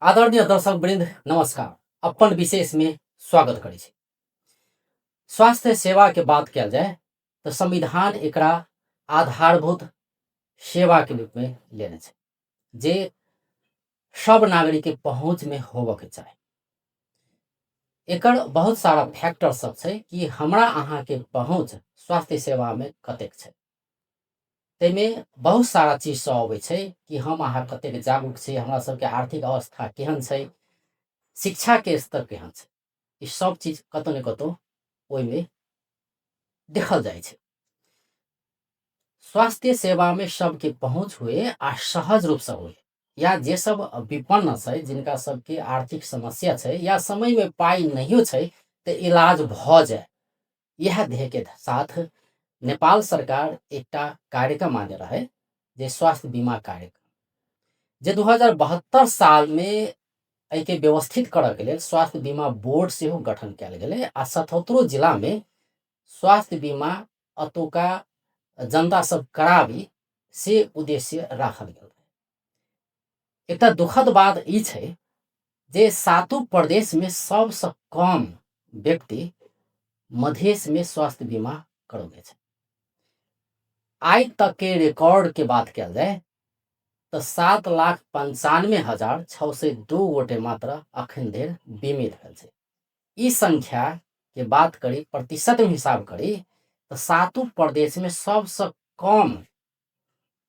आदरणीय दर्शक वृंद नमस्कार। अपन विशेष में स्वागत करै छी। स्वास्थ्य सेवा के बात कल जाए तो संविधान एकरा आधारभूत सेवा के रूप में लेने छै जे सब नागरिक के पहुंच में होबे के चाही। एकर बहुत सारा फैक्टर सब छै कि हमरा अहाँ के पहुंच स्वास्थ्य सेवा में कतेक छै। तेमे बहुत सारा चीज सब अबै छै कि हम अहाँ कतेक जागरूक छी, हमरा सबके आर्थिक अवस्था केहन छै, शिक्षा के स्तर केहन छै। ई सब चीज कतौ न कतौ ओहिमे देखल जाइ छै। स्वास्थ्य सेवा में सबके पहुंच हुए आ सहज रूप से हुए, या जे सब विपन्न छै, जिनका सबके आर्थिक समस्या छै या समय में पाई नहीं छै तो इलाज भ जाए, यह ध्येय के साथ नेपाल सरकार एकटा कार्यक्रम आने रहे जे स्वास्थ्य बीमा कार्यक्रम, जे 2072 साल में एहिके व्यवस्थित करऽ के लेल स्वास्थ्य बीमा बोर्ड सेहो गठन कयल गेलै आ 77 जिला में स्वास्थ्य बीमा अतुका जनता सब कराबी से उद्देश्य राखल गेल रहे। एकटा दुखद बात ई छै जे 7 प्रदेश में सबसे कम व्यक्ति मधेश में स्वास्थ्य बीमा करौने छै। आज तक के रिकॉर्ड के बात कल जाए तो 7,95,602 गोटे मात्र अखन धरि बीमित भेल छै। ई संख्या के बात करी, प्रतिशत में हिसाब करी तो 7 प्रदेश में सबसे कम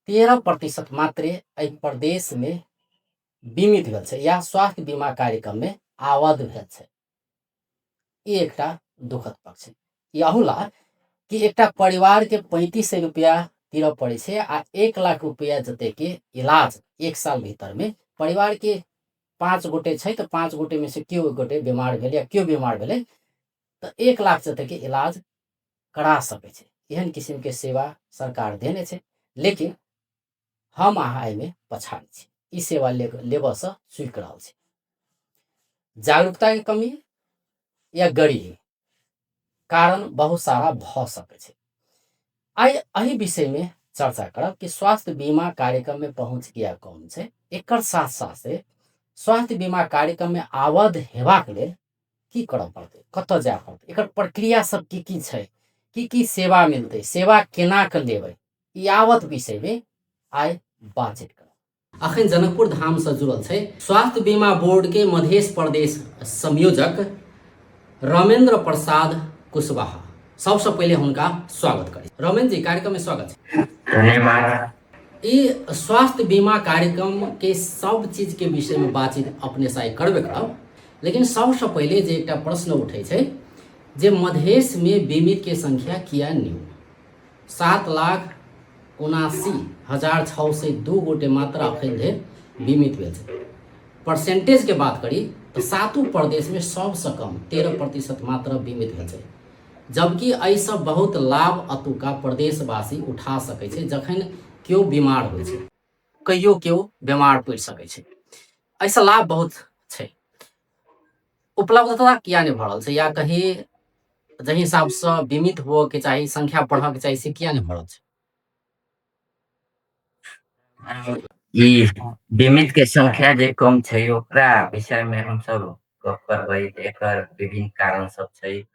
13% मात्र एहि प्रदेश में बीमित भेल छै या स्वास्थ्य बीमा कार्यक्रम में आबद्ध भेल छै। ई एकटा दुखद पक्ष छै। यहुला कि एकटा परिवार के 3500 रुपया दिअ पड़े छै आ 1 लाख रुपया जते के इलाज 1 साल भीतर में परिवार के 5 गोटे छै तो 5 गोटे में से केओ गोटे बीमार भेल या केओ बीमार भेले तो 1 लाख जते के इलाज करा सके छै। एहन किस्म के सेवा सरकार देने छै, लेकिन हम अहाँ एहिमे पछाड़ी छी। ई सेवा लेबऽ से चूक रहल छी। जागरूकता के कमी या गरीबी कारण बहुत सारा भ सके छै। आई एहि विषय में चर्चा करब कि स्वास्थ्य बीमा कार्यक्रम में पहुंच किया कम छै, एकर साथ साथ स्वास्थ्य बीमा कार्यक्रम में आबद्ध हेबाक लेल की करऽ पड़तै, कतऽ जाय पड़तै, एकर प्रक्रिया सब की छै, की सेवा मिलतै, सेवा केना के लेबै, ई आवत विषय में आइ बातचीत करब। अखन जनकपुर धाम से जुड़ल छै स्वास्थ्य बीमा बोर्ड के मध्य प्रदेश संयोजक रमेंद्र प्रसाद कुशवाहा। सबसे पहले हुनका स्वागत करी। रमेंद्र जी, कार्यक्रम में स्वागत है। धन्यवाद। ई स्वास्थ्य बीमा कार्यक्रम के सब चीज के विषय में बातचीत अपने से करबे करब, लेकिन सबसे पहले जे एकटा प्रश्न उठे छै जे मधेश में बीमित के संख्या किया न्यून, 7,79,602 गोटे मात्र अखन धरि बीमित भेल छै। परसेंटेज के बात करी तो 7 प्रदेश में सबसे कम 13% मात्र बीमित भेल छै, जबकि एहि सब बहुत लाभ अतुका प्रदेशवासी उठा सकै छै जखन केओ बीमार होइ छै, कहियो केओ बीमार पड़ि सकै छै। ऐसा लाभ बहुत छै, उपलब्धता किया नहीं भरल छै, या कहीं जहि हिसाब से बीमित हो के चाहिए, संख्या बढ़ के चाहिए, से किया नहीं भरल छै। ई बीमित के संख्या जे कम छै ओकरा विषय में हम सब गप करबै। एकर विभिन्न कारण सब छै,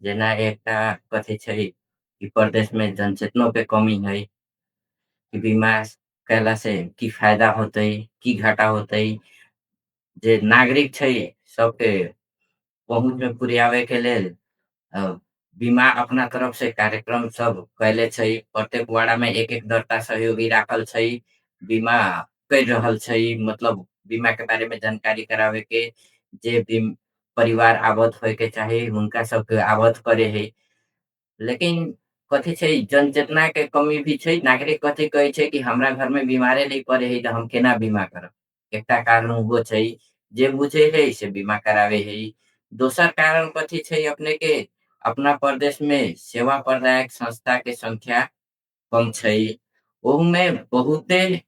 जेना एकटा कथी छै कि प्रदेश में जनचेतनो के कमी है, कि बीमा कैला से की फायदा होते, की घाटा होते, जे नागरिक छै सबके पहुंच में पुर्यावे के लेल बीमा अपना तरफ से कार्यक्रम सब कैले छै। प्रत्येक वाड़ा में एक एक दर्ता सहयोगी राखल छै, बीमा कर रहल छै, मतलब बीमा के बारे में जानकारी करावे के जे परिवार आबद्ध होय के चाहे उनका सबके आबद्ध करे है। लेकिन कथी छै जनचेतना के कमी भी छै। नागरिक कथी कहे छै कि हमरा घर में बीमारे नहीं पड़े है तो हम केना बीमा करब। एकटा कारण वो छै, जे बुझे है से बीमा करावे है। दोसर कारण कथी छै, अपने के अपना प्रदेश में सेवा प्रदायक संस्था के संख्या कम छै। ओहू में बहुते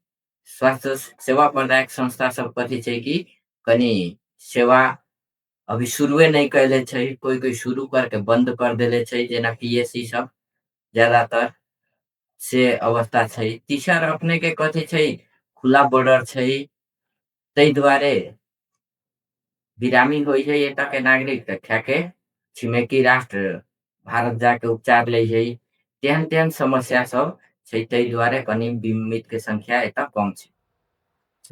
स्वास्थ्य सेवा प्रदायक संस्था सब कथी छै कि कनी सेवा अभी शुरुए नहीं कैले छै, कोई कोई शुरू करके बंद कर देले छै, जेना पीएससी सब ज्यादातर से अवस्था छै। तीसर अपने के कथी छै खुला बॉर्डर छै, ताहि दुआरे बिरामी होइ छै एतऽ के नागरिक तऽ खाके छिमेकी राष्ट्र भारत जाके उपचार लै छै। तेहन समस्या सब छै, ताहि दुआरे कनि बीमित के संख्या एतऽ कम छै।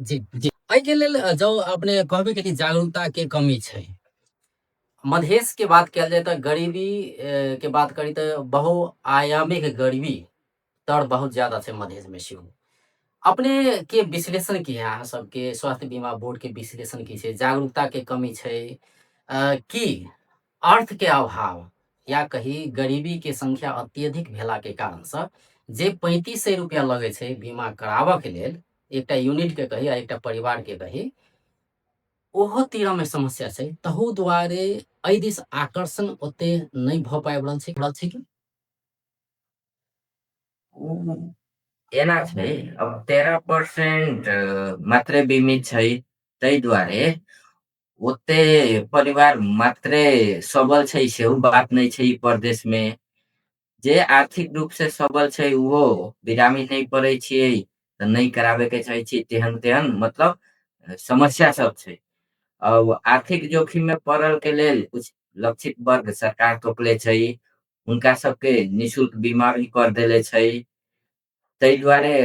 जी जी, एहिके लेल जो अपने कहबे कि जागरूकता के कमी छै। मधेश के बात कयल जाय तऽ गरीबी के बात करी तऽ बहुआयामिक गरीबी दर बहुत ज्यादा छै मधेश में सेहो। अपने के विश्लेषण की है, अहाँ सबके स्वास्थ्य बीमा बोर्ड के विश्लेषण की छै? जागरूकता के कमी छै कि अर्थ के अभाव, या कही गरीबी के संख्या अत्यधिक भेला के कारण से जे 3500 रुपया लगे छै बीमा कराबऽ के लेल, एकटा यूनिट के कही आ एकटा परिवार के कही, ओहो तीरा में समस्या छै, तहू दुआरे एहि दिस आकर्षण ओते नहीं भऽ पाबि रहल छै कि? उ एना छै, अब 13% मात्रे बीमित छै, ताहि दुआरे ओते परिवार मात्रे सबल छै सेहो बात नहीं छै। ई प्रदेश में जे आर्थिक रूप से सबल छै उहो बिरामी नहीं पड़ै छियै तऽ नहीं कराबे के चाहे छी। तेहन मतलब समस्या सब छै। अब आर्थिक जोखिम में पड़ल के लेल कुछ लक्षित वर्ग सरकार तोपले छै, हुनका सबके निःशुल्क बीमा भी कर देले छै। ताहि दुआरे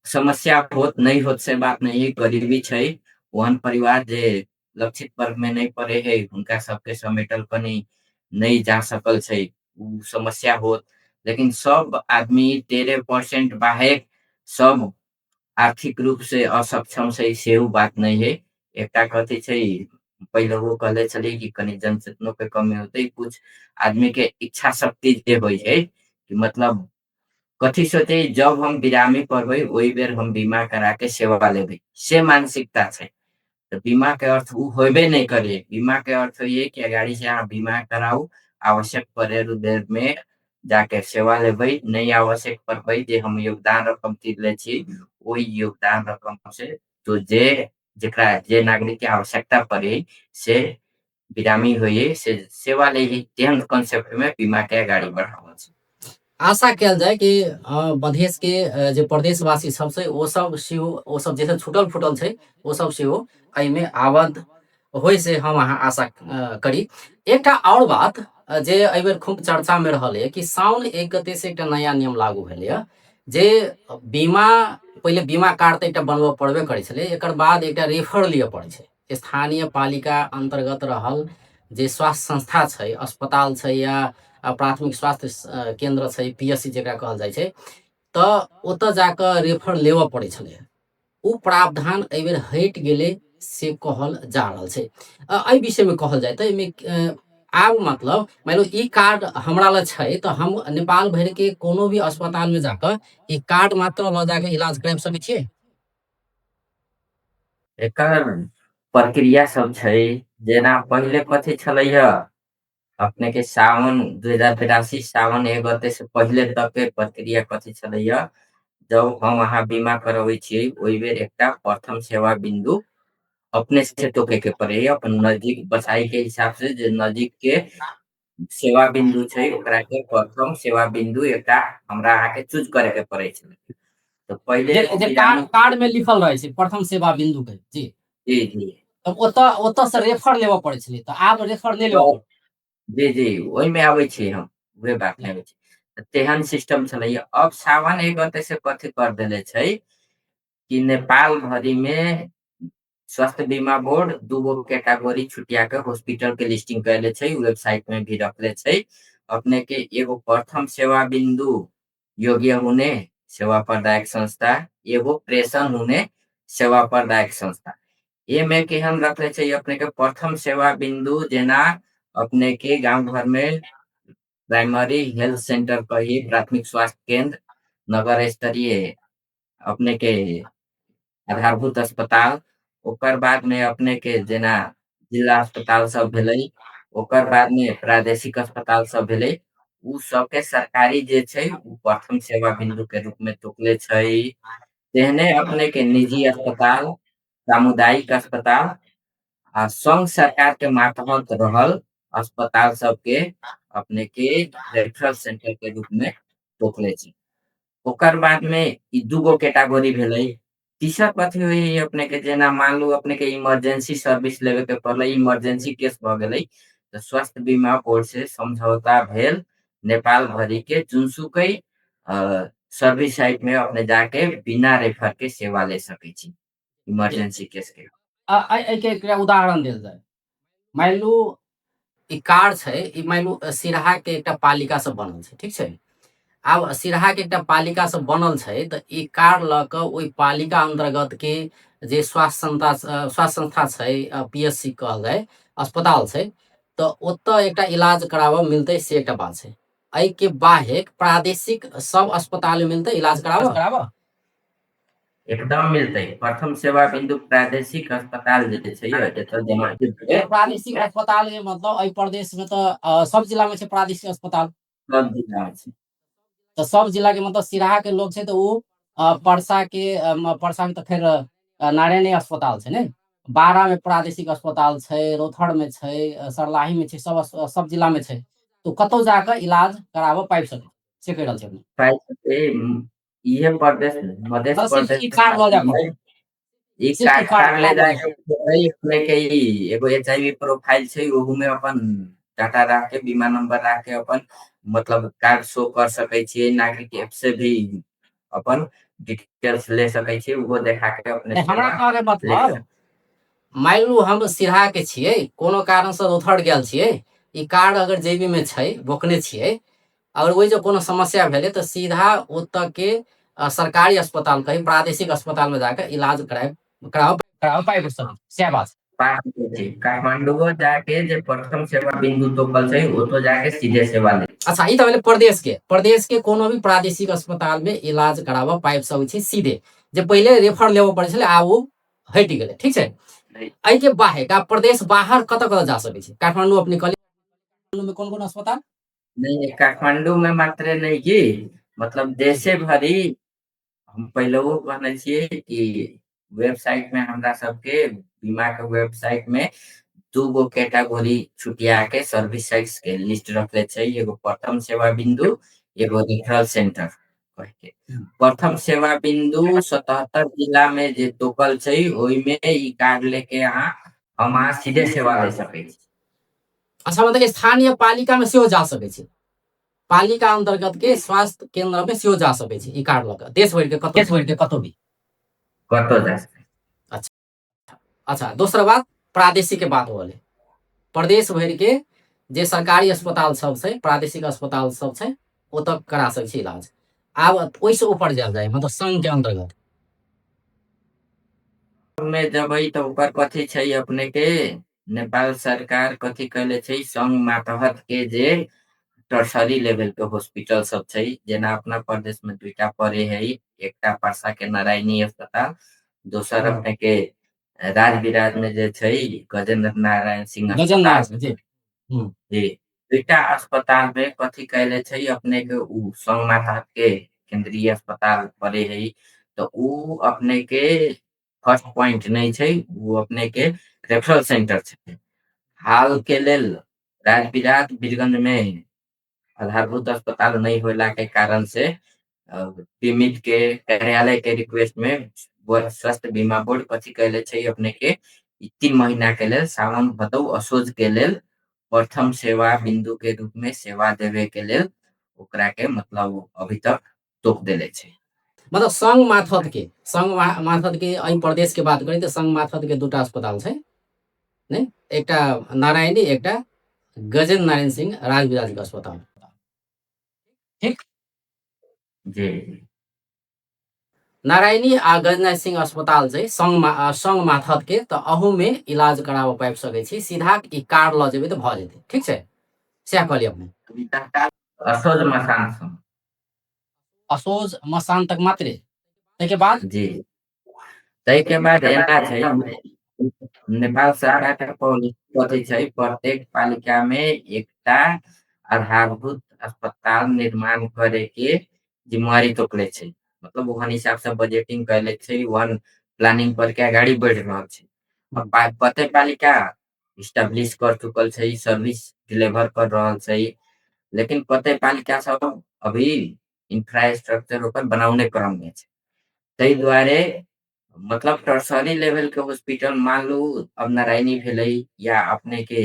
समस्या होत नहीं होत से बात नहीं है, गरीबी छै। ओहन परिवार जे लक्षित वर्ग में नहीं पड़े है, हुनका सबके समेटल कनी नहीं जा सकल छै, उ समस्या होत। लेकिन सब आदमी 13% बाहेक सब आर्थिक रूप से असक्षम छै सेहो बात नहीं है। एकटा कथी छै, पहिलहो कहले छली कि कनी जनचेतनो के कमी होतै, कुछ आदमी के इच्छा शक्ति जे होइ है कि मतलब कथी सोचे जब हम बिरामी पड़बै ओहि बेर हम बीमा करा के सेवा लेबै, से मानसिकता छै। तो बीमा के अर्थ उ होबे नहीं करे। बीमा के अर्थ ये कि अगाड़ी से अहाँ बीमा कराऊ, आवश्यक पड़े देर में जाके सेवा लेबै, नहीं आवश्यक पड़बै जे हम योगदान रकम ले छी, ओहि योगदान रकम से तो जेकरा जे नागरिक के आवश्यकता पड़े से बिरामी होइए से सेवा ले, तेहन कंसेप्ट में बीमा के अगाड़ी बढ़ावल छै। आशा कयल जाय कि मधेश के जे प्रदेशवासी सब छै ओ सब सेहो, ओ सब जैसे छूटल फूटल छै ओ सब सेहो एहिमे आबद्ध होय से हम अहाँ आशा करी। एकटा और बात जे एहि बेर खूब चर्चा में रहल है कि साउन 1 गते से एकटा नया नियम लागू भेलै है, जे बीमा पहिले बीमा कार्ड तऽ एकटा बनबऽ पड़बे करै छलै, एकर बाद एकटा रेफर लिअ पड़ै छै। स्थानीय पालिका अंतर्गत रहल जे स्वास्थ्य संस्था छै, अस्पताल छै, या प्राथमिक स्वास्थ्य केंद्र छै, पीएचसी जेकरा कहल जाइ छै, तऽ ओतऽ जाकऽ रेफर लेबऽ पड़ै छलै। उ प्रावधान एहि बेर हटि गेलै से कहल जा रहल छै। एहि विषय में कहल जाय तऽ एहिमे आब मतलब मान लो ई कार्ड हमरा लग छै तऽ हम नेपाल भर के कोनो भी अस्पताल में जाकर ई कार्ड मात्र लऽ जाके इलाज कराबि सकै छियै? एकर प्रक्रिया सब छै, जेना पहिले कथी छलैया, अपने के सावन 2082 सावन 1 गते से पहिले तक के प्रक्रिया कथी छलैया, जब हम अहाँ बीमा करबै छियै ओहि बेर एकटा प्रथम सेवा बिंदु अपने से तोके के पड़े, अपन नजदीक बसाई के हिसाब से जे नजदीक के सेवा बिंदु छै ओकरा के प्रथम सेवा बिंदु एकटा हमरा अहाँ के चूज करे के पड़े छै। तो पहिले जे कार्ड में लिखल रहे छै प्रथम सेवा बिंदु के, जी जी जी, तब ओतऽ ओतऽ से रेफर लेबऽ पड़ै छलै, तऽ आब रेफर नहि तो लेबऽ पड़ै जी जी ओहिमे आबै छी हम, उहे बात छै। में आबै छी। तेहन सिस्टम छलैया। अब सावन 1 गते से कथी कर देले छै कि नेपाल भरी में स्वास्थ्य बीमा बोर्ड दूगो कैटेगरी छुटिया के हॉस्पिटल के लिस्टिंग कैले छै, वेबसाइट में भी रखले छै। अपने के एगो प्रथम सेवा बिंदु योग्य होने सेवा प्रदायक संस्था, एगो प्रेषण होने सेवा प्रदायक संस्था। ये में केहन रखले छै अपने के प्रथम सेवा बिंदु, जेना अपने के गांव घर में प्राइमरी हेल्थ सेंटर कही, प्राथमिक स्वास्थ्य केंद्र, नगर स्तरीय अपने के आधारभूत अस्पताल, ओकर बाद में अपने के जेना जिला अस्पताल सब भेलै, ओकर बाद में प्रादेशिक अस्पताल सब भेलै, उ सबके सरकारी जे छै उ प्रथम सेवा बिंदु के रूप में तोकले छै। तेहने अपने के निजी अस्पताल, सामुदायिक अस्पताल आ संघ सरकार के मातहत रहल अस्पताल सबके अपने के रेफरल सेंटर के रूप में तोकले छै। ओकर बाद में ई दूगो कैटेगरी भेलै, तीसरा कथी होई अपने के जेना मान लू अपने के इमरजेंसी सर्विस लेवे के पड़लै, इमरजेंसी केस भ गेलै, तो स्वास्थ्य बीमा बोर्ड से समझौता भेल नेपाल भरी के जुनसुकै सर्विस साइट में अपने जाके बिना रेफर के सेवा ले सकै छी इमरजेंसी केस के। एहिके एकटा उदाहरण देल जाय। मान लू ई कार्ड छै, ई मान लू सिरहा के एकटा पालिका से बनल छै, ठीक छै। आब सिरहा के एकटा पालिका से बनल छै, तऽ ई कार्ड लऽ कऽ ओहि पालिका अंतर्गत के जे स्वास्थ्य संस्था छै, पीएचसी कहल जाय, अस्पताल छै, तऽ ओतऽ एकटा इलाज कराबऽ मिलतै, से एकटा बात छै। एहि के बाहे प्रादेशिक सब अस्पताल में मिलतै इलाज कराबऽ। एकदम मिलतै। प्रथम सेवा बिंदु प्रादेशिक अस्पताल जे छै एतऽ जमा प्रादेशिक अस्पताल के मतलब एहि प्रदेश में तो सब जिला में छै प्रादेशिक अस्पताल। सब जिला में छै। तो सब जिला के मतलब सिराहा के लोग छै, तो वो परसा में तो खैर नारायणी अस्पताल छै ने, बारा में प्रादेशिक अस्पताल छै, रोथड़ में छै, सरलाही में छै, सब जिला में छै। तो कतौ जाकर इलाज कराबऽ पाबि सकै से कहि रहल छै अपने। पाइ सकै इहे प्रदेश मध्य मतलब सिर्फ प्रदेश ई कार्ड लऽ जाए पड़तै। ई सिर्फ ई कार्ड ले कार्ड लऽ जाके अपने के ई एगो एचआईवी प्रोफाइल छै, ओहू में अपन डाटा रख के बीमा नंबर रख के अपन मतलब कार्ड शो कर सकै छियै, नागरिक ऐप से भी अपन डिटेल्स ले सकै छियै, वो देखा के अपने हमरा सेवा कहके ले मतलब सकै। मान लू हम सिरहा के छियै, कोनो कारण से रोथड़ गेल छियै, ई कार्ड अगर जेबी में छै, बोकने छियै, और वही जो कोनो समस्या भेलै तो सीधा ओतऽ के सरकारी अस्पताल कहीं प्रादेशिक अस्पताल में जाकर इलाज कराबऽ पाबि सकै सएह बात। काठमांडू जाके जे प्रथम सेवा बिंदु तोपल छै, ओतो जाके सीधे सेवा ले। अच्छा, ई तो भेलै प्रदेश के कोनो भी प्रादेशिक अस्पताल में इलाज कराबऽ पाबि सकै छी सीधे, जे पहिले रेफर लेबऽ पड़ै छलै, आब ओ हटि गेलै, ठीक छै। एहि के बाहे प्रदेश बाहर कतऽ कतऽ जा सकै छी? काठमांडू अपने कहलिए में कोन कोन अस्पताल? नहीं, काठमांडू में मात्र नहीं की मतलब देशे भरी हम पहले वो कहने छियै कि वेबसाइट में हमरा सबके बीमा के वेबसाइट में 2 गो कैटेगरी छुटिया के सर्विस साइट्स के लिस्ट रखले छै, एगो प्रथम सेवा बिंदु, एगो रेफरल सेंटर कह के। प्रथम सेवा बिंदु 77 जिला में जे तोपल छै, ओहि में ई कार्ड लेके हम अहाँ सीधे सेवा ले सकै छी। अच्छा, मतलब स्थानीय पालिका में सेहो जा सकै छी, पालिका अंतर्गत के स्वास्थ्य केंद्र में सेहो जा सकै छी ई कार्ड लऽ कऽ, देश भरि के कतौ भी कतौ जा सकै। अच्छा, दोसर बात प्रादेशिक के बात होले, प्रदेश भरि के जे सरकारी अस्पताल सब छै, प्रादेशिक अस्पताल सब छै, ओतऽ करा सकै छी इलाज। आब ओइसे ऊपर जायल जाए, मतलब संघ के अंतर्गत में जबै तो ऊपर कथी छै अपने के नेपाल सरकार कथी कहले छै, संघ मातहत के जे टर्सरी लेवल के हॉस्पिटल सब छै, जेना अपना प्रदेश में दुईटा पड़े है, एकटा परसा के नारायणी अस्पताल, दोसर अपने के राजविराज में जे छै गजेंद्र नारायण सिंह अस्पताल जी। दुईटा अस्पताल में कथी कहले छै अपने के उ संघ मातहत के केंद्रीय अस्पताल पड़े है, तो उ अपने के फर्स्ट पॉइंट नहीं छै, वो अपने के रेफरल सेंटर छै। हाल के लेल राजविराज बीरगंज में आधारभूत अस्पताल नहीं होला के कारण से बीमित के कार्यालय के रिक्वेस्ट में स्वास्थ्य बीमा बोर्ड कथी कहले छै अपने के 3 महीना के लेल सावन भदौ असोज के लेल प्रथम सेवा बिंदु के रूप में सेवा देवे के लेल ओकरा के मतलब अभी तक तोप देले छै। मतलब संघ माथत के एहि प्रदेश के बात करी तो संघ माथत के दूटा अस्पताल छै ने, एकटा नारायणी, एकटा गजेंद्र नारायण सिंह राजविराज के अस्पताल, ठीक जी। नारायणी आ गजेंद्र सिंह अस्पताल छै संघ माथत के, तो अहू में इलाज कराबऽ पाबि सकै छी, सीधा ई कार्ड लऽ जेबै तऽ भऽ जेतै, ठीक छै, सएह कहलिए अपने। असोज मसान सँ असोज मसान तक मात्रे, ताहि के बाद जी। ताहि के बाद एना छै नेपाल सरकार के पॉलिसी कथी छै, प्रत्येक पालिका में एकटा आधारभूत अस्पताल निर्माण करे के जिम्मेवारी तोकले छै, मतलब ओहन हिसाब से बजटिंग कैले छै, ओहन प्लानिंग पर के अगाड़ी बढ़ रहल छै। प्रत्येक पालिका इस्टेब्लिश कर चुकल छै, सर्विस डिलीवर कर रहल छै, लेकिन प्रत्येक पालिका सब अभी इंफ्रास्ट्रक्चर ओकर बनाउने क्रम में छै। ताहि दुआरे मतलब टर्सरी लेवल के हॉस्पिटल मान लो अब नारायणी भेलै या अपने के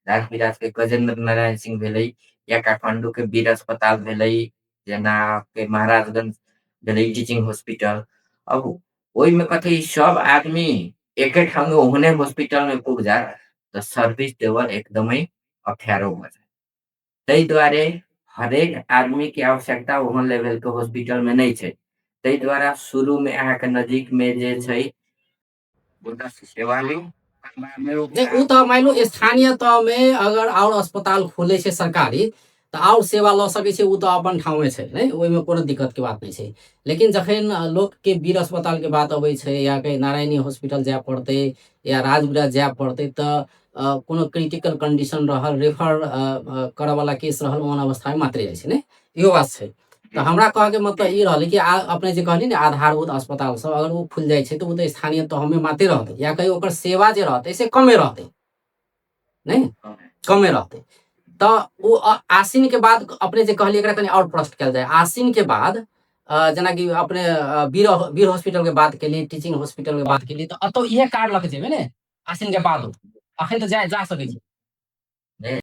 राजविराज के गजेंद्र नारायण सिंह भेलै या काठमांडू के वीर अस्पताल भेलै जेना के महाराजगंज भेलै टीचिंग हॉस्पिटल। अब ओहिमे कथी सब आदमी एके ठाम ओहने हॉस्पिटल में पुग जाए तो सर्विस देवल एकदमै अप्ठ्यारो भ जाए। ताहि दुआरे हरेक आदमी के आवश्यकता ओहन लेवल के हॉस्पिटल में नहीं छै। ताहि द्वारा शुरू में अहाँ के नजदीक में जे छै ओतऽ से सेवा ली। बाद में नहीं उ तो मान लो स्थानीय तह में अगर और अस्पताल खोले छै सरकारी तो और सेवा ल सकै छै, उ तो अपन ठाव में छै नहीं, ओहि में कोनो दिक्कत के बात नहीं छै। लेकिन जखन लोग के वीर अस्पताल के बात अबै छै या कहीं नारायणी हॉस्पिटल जाय पड़तै या राजविराज जाय पड़तै तो कोनो क्रिटिकल कंडीशन रहल, रेफर करऽ वाला केस रहल, ओहन अवस्था में मात्रे जाइ छै नहीं, इहो बात छै। तो हमरा कहे के मतलब ई रहलै कि अपने जे कहली ने आधारभूत अस्पताल सब अगर वो खुल जाइ छै तो उ तो स्थानीय तह में मात्रे रहतै या कहीं ओकर सेवा जे रहतै से कमे रहतै नहीं, कमे रहतै। तो वो आसीन के बाद अपने जे कहलिए एकरा कनी और प्रश्न कयल जाय। आसीन के बाद जेना कि अपने वीर वीर हॉस्पिटल के बात केली, टीचिंग हॉस्पिटल के बात केली, तो अतौ इहे कार्ड लऽ के जेबै ने आसीन के बादो, अखन तो जा सकै छी।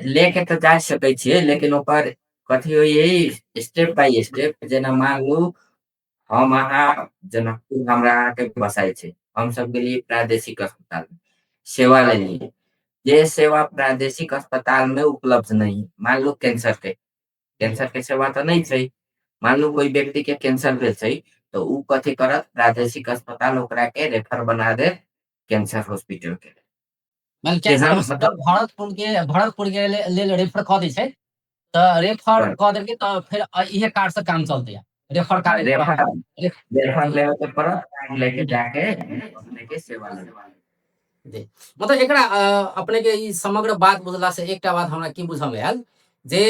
लेके तो जा सकै छियै लेकिन ओकर कथी होइए स्टेप बाय स्टेप जेना मान लू हम अहाँ जनकपुर हमरा अहाँ के बसाय छै, हम सब गेलियै प्रादेशिक अस्पताल में सेवा लेलियै। जे सेवा प्रादेशिक अस्पताल में उपलब्ध नहीं, मान लो कैंसर के सेवा तो नहीं छै। मान लो कोई व्यक्ति के कैंसर भेल छै तो उ कथी करत प्रादेशिक अस्पताल ओकरा के रेफर बना दे कैंसर हॉस्पिटल के। मतलब कैंसर तेहन हॉस्पिटल मतलब भरतपुर के लेल रेफर कऽ दै छै, तो रेफर पर कऽ देलकै तो फिर इहे कार्ड से काम चलतै। रेफर कार्ड जे रेफर रहल रेफर जी लेवे के पड़त, कार्ड लेके जी जाके अपने के सेवा लेवे। जी। मतलब एकरा अपने के ई समग्र बात बुझला से एकटा बात हमरा की बुझऽ में आयल जे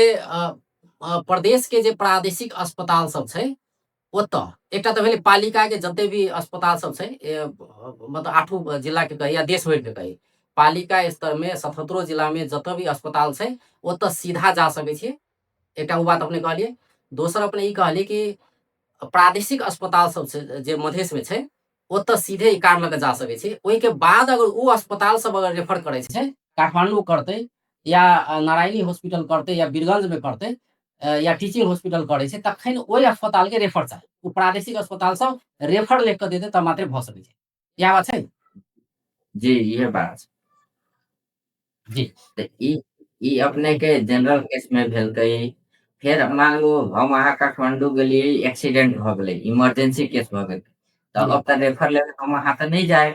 प्रदेश के जे प्रादेशिक अस्पताल सब छै ओतऽ एकटा तऽ भेलै पालिका के जते भी अस्पताल सब छै मतलब आठों जिला के कही या देश भरि के कही, पालिका स्तर में 77 जिला में जतऽ भी अस्पताल छै ओतऽ सीधा जा सकै छियै। एकटा उ बात अपने कहलियै। दोसर अपने ई कहलियै कि प्रादेशिक अस्पताल सब छै जे मधेश में छै ओतऽ सीधे ई कार्ड लऽ के जा सकै छी। ओहिके बाद अगर उ अस्पताल सब अगर रेफर करै छै, काठमांडू करतै या नारायणी हॉस्पिटल करतै या वीरगंज में करतै या टीचिंग हॉस्पिटल करै छै, तखन ओहि अस्पताल के रेफर चाही। उ प्रादेशिक अस्पताल सब रेफर लिख के देतै तब मात्रे भऽ सकै छै। इएह बात छै। जी ये बात छै। जी तऽ ई अपने के जनरल केस में भेलकै। फिर मान लो हम अहाँ काठमांडू गेलियै एक्सीडेंट भऽ गेलै, इमरजेंसी केस भऽ गेलै तऽ जी अब तऽ रेफर लेके हम अहाँ तऽ नहीं जाए।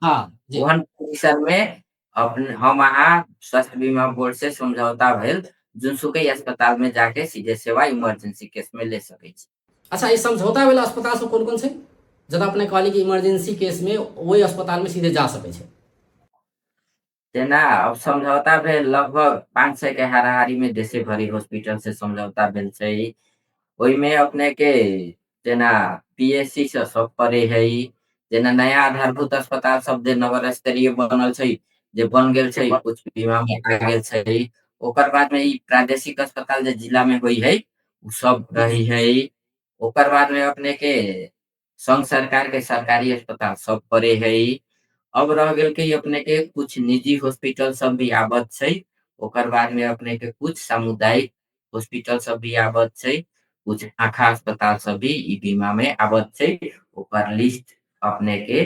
हाँ जी ओहन कंडीशन में अपने हम अहाँ स्वास्थ्य बीमा बोर्ड से समझौता भेल जुनसुकै अस्पताल में जाके सीधे सेवा इमरजेंसी केस में ले सकै छी। अच्छा, ई समझौता वाला अस्पताल सब कोन कोन छै जतऽ अपने कहली कि इमरजेंसी केस में वही अस्पताल में सीधे जा सकै छै। जेना अब समझौता भेल लगभग 500 के हाराहारी में देशे भरि हॉस्पिटल से समझौता भेल छै। ओहिमे अपने के जेना पीएससी से सब पड़े है, जेना नया आधारभूत अस्पताल सब जे नगर स्तरीय बनल छै जे बन गेल छै कुछ बीमा में आ गेल छै। ओकर बाद में ई प्रादेशिक अस्पताल जे जिला में होई है उ सब रही है। ओकर बाद में अपने के संघ सरकार के सरकारी अस्पताल सब पड़े है। अब रह गेल के अपने के कुछ निजी हॉस्पिटल सब भी आबत छै। ओकर बाद में अपने के कुछ सामुदायिक हॉस्पिटल सब भी आबत छै। कुछ आँखा अस्पताल सब भी ई बीमा में आबत छै। ओकर लिस्ट अपने के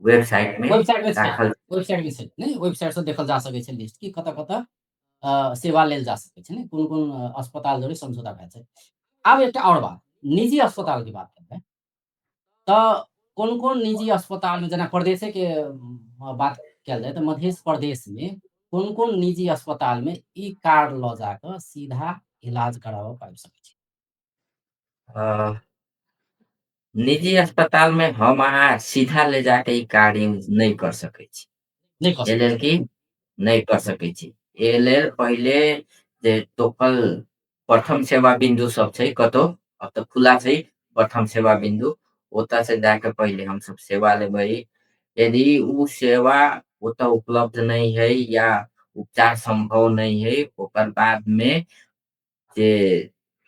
वेबसाइट में वेबसाइट में छै, राखल। वेबसाइट में छै नहीं, वेबसाइट से देखल जा सकै छै लिस्ट कि कतऽ कतऽ सेवा लेल जा सकै छै नहीं, कोन कोन अस्पताल जरे समझौता भेल छै। आब एकटा और बात, निजी अस्पताल की बात करबै तऽ कोन कोन निजी अस्पताल में जेना प्रदेशे के बात कयल जाय तऽ मध्य प्रदेश में कोन कोन निजी अस्पताल में ई कार्ड लऽ जाकऽ सीधा इलाज कराबऽ पाबि सकै छी। अ, निजी अस्पताल में हम अहाँ सीधा ले जाके ई कार्ड यूज नहीं कर सकै छी। नहीं कऽ एहि सकै लेल छी। कि नहीं कर सकै छी। एहि लेल पहिले जे टोकल प्रथम सेवा बिंदु सब छै कतौ अब तऽ खुला छै प्रथम सेवा बिंदु, ओतऽ से जाके पहिले हम सब सेवा लेबै। यदि उ सेवा ओतऽ उपलब्ध नहीं है या उपचार संभव नहीं है ओकर बाद में जे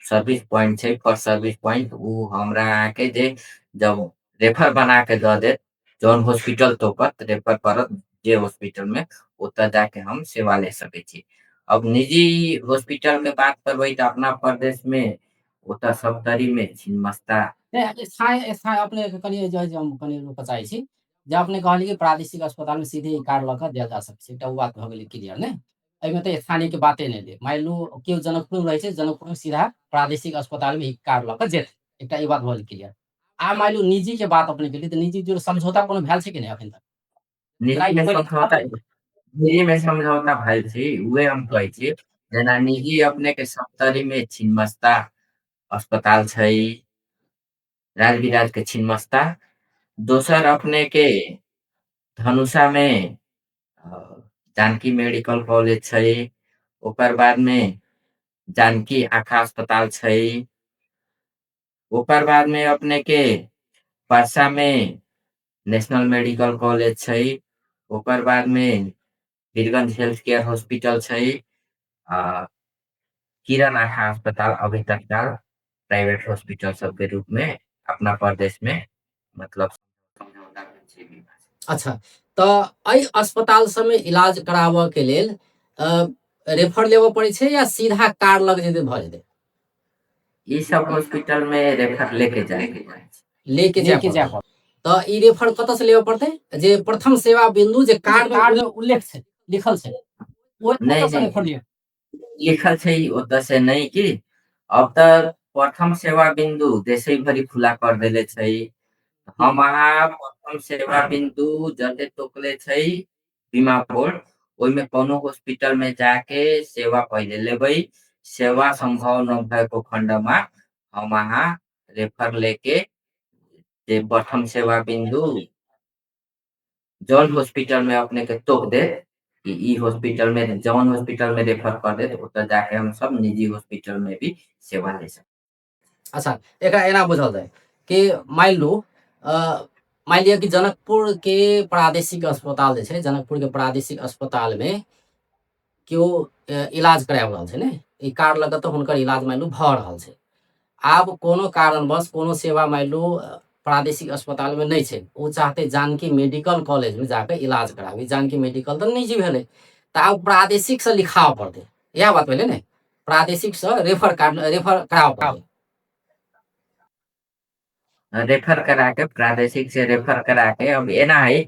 सर्विस पॉइंट छै फर्स्ट सर्विस पॉइंट उ हमरा अहाँ के जे जब रेफर बना के दऽ देत, जौन हॉस्पिटल तोकत रेफर करत जे हॉस्पिटल में, ओतऽ जाके हम सेवा ले सकै छी। अब निजी हॉस्पिटल के बात करबै तऽ अपना प्रदेश में ओतऽ सप्तरी में छिन्नमस्ता नहीं, स्थायी अपने कनि जे हम कनि रोकऽ चाहै छी, जे अपने कहलियै कि प्रादेशिक अस्पताल में सीधे ई कार्ड लऽ कऽ देल जा सकै छै, एकटा ओ बात भऽ गेलै क्लियर ने? एहिमे तऽ स्थानीय के बाते नहि भेल। मानि लू केओ जनकपुर में रहै छै, जनकपुर में सीधा प्रादेशिक अस्पताल में ई कार्ड लऽ कऽ जेतै, एकटा ई बात भऽ गेल क्लियर। आ मानि लू निजी के बात अपने केलियै, तऽ निजी जो समझौता कोनो भेल छै कि नहि एखन तक? निजी में समझौता निजी में समझौता भेल छै, उहे हम कहै छी। जेना निजी अपने के सप्तरी में छिन्नमस्ता अस्पताल छै, राजविराज के छिन्नमस्ता। दोसर अपने के धनुषा में अ, जानकी मेडिकल कॉलेज छै, ओकर बाद में जानकी आँखा अस्पताल छै, ओकर बाद में अपने के परसा में नेशनल मेडिकल कॉलेज छै, ओकर बाद में वीरगंज हेल्थ केयर हॉस्पिटल छै, आ किरण आँखा अस्पताल अभी तत्काल प्राइवेट हॉस्पिटल सब के रूप में अपना प्रदेश में मतलब समझौता भेल छै बीमा से। अच्छा, तऽ एहि अस्पताल सबमे इलाज कराबऽ के लेल रेफर लेबऽ पड़ै छै या सीधा कार्ड लग जेतै भऽ जेतै? ई सब हॉस्पिटल में रेफर लेके जाए के पड़ै छै। लेके जाय पड़त। तऽ ई रेफर कतऽ से लेबऽ पड़तै? जे प्रथम सेवा बिंदु जे कार्ड में उल्लेख छै, लिखल छै, नहीं ओतऽ से रेफर नहीं लिअ। लिखल छै ओतऽ से नहीं कि अब तऽ प्रथम सेवा बिंदु देशे भरि खुला कर देले छै। हम अहाँ प्रथम सेवा बिंदु जते तोकले छै बीमा बोर्ड, ओहिमे कोनो हॉस्पिटल में जाके सेवा पहले लेबै, सेवा संभव न भएको खण्डमा हम अहाँ रेफर लेके जे प्रथम सेवा बिंदु जौन हॉस्पिटल में अपने के तोक दे कि ई हॉस्पिटल में जौन हॉस्पिटल में रेफर कर दे, ओतऽ जाके हम सब निजी हॉस्पिटल में भी सेवा ले सकते। अच्छा, एकरा एना बुझल जाए कि मानि लू मान लिअ कि जनकपुर के प्रादेशिक अस्पताल जे छै, जनकपुर के प्रादेशिक अस्पताल में केओ इलाज कराबि रहल छै ने, ई कार्ड लऽ कऽ तऽ हुनकर इलाज मानि लू भऽ रहल छै। आब कोनो कारणवश कोनो सेवा मानि लू प्रादेशिक अस्पताल में नहीं छै, ओ चाहते जानकी मेडिकल कॉलेज में जाकर इलाज कराबी, जानकी मेडिकल तऽ निजी भेलै, तऽ आब प्रादेशिक से लिखाबऽ पड़तै, इएह बात भेलै ने? प्रादेशिक से रेफर कराबऽ पड़तै। रेफर करा के प्रादेशिक से रेफर करा के अब एना है